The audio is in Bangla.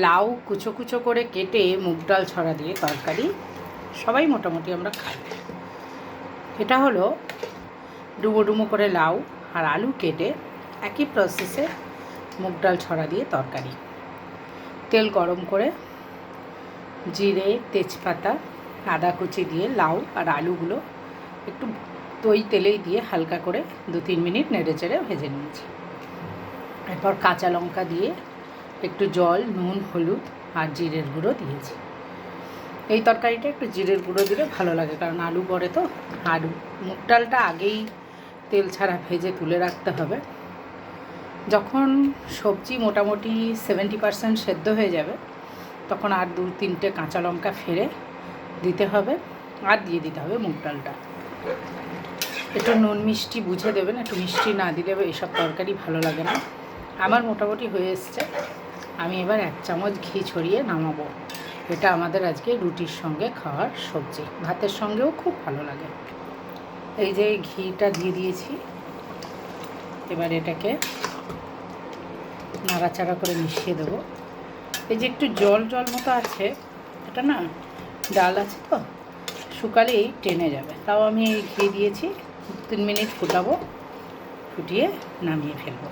লাউ কুচো কুচো করে কেটে মুগ ডাল ছড়া দিয়ে তরকারি সবাই মোটামুটি আমরা খাই। এটা হলো ডুমো ডুমো করে লাউ আর আলু কেটে একই প্রসেসে মুগ ডাল ছড়া দিয়ে তরকারি। তেল গরম করে জিরে, তেজপাতা, আদা কুচি দিয়ে লাউ আর আলুগুলো একটু দই তেলেই দিয়ে হালকা করে 2-3 মিনিট নেড়ে চেড়ে ভেজে নিয়েছি। এরপর কাঁচা লঙ্কা দিয়ে একটু জল, নুন, হলুদ আর জিরের গুঁড়ো দিয়েছি। এই তরকারিটা একটু জিরের গুঁড়ো দিলে ভালো লাগে, কারণ আলু পড়ে তো। আর মুগ ডালটা আগেই তেল ছাড়া ভেজে তুলে রাখতে হবে। যখন সবজি মোটামুটি 70% সেদ্ধ হয়ে যাবে, তখন আর 2-3টে কাঁচা লঙ্কা ফেলে দিতে হবে আর দিয়ে দিতে হবে মুগ ডালটা। একটু নুন মিষ্টি বুঝে দেবেন, একটু মিষ্টি না দিলে এসব তরকারি ভালো লাগে না। আমার মোটামুটি হয়ে এসছে। আমি এবার 1 চামচ ঘি ছড়িয়ে নামাবো। এটা আমাদের আজকে রুটির সঙ্গে খাওয়ার সবজি, ভাতের সঙ্গেও খুব ভালো লাগে। এই যে ঘিটা দিয়ে দিয়েছি, এবার এটাকে নাড়াচাড়া করে মিশিয়ে দেবো। এই যে একটু জল জল মতো আছে, এটা না ডাল আছে তো, শুকালেই টেনে যাবে। তাও আমি এই ঘি দিয়েছি, 3 মিনিট ফুটাবো, ফুটিয়ে নামিয়ে ফেলবো।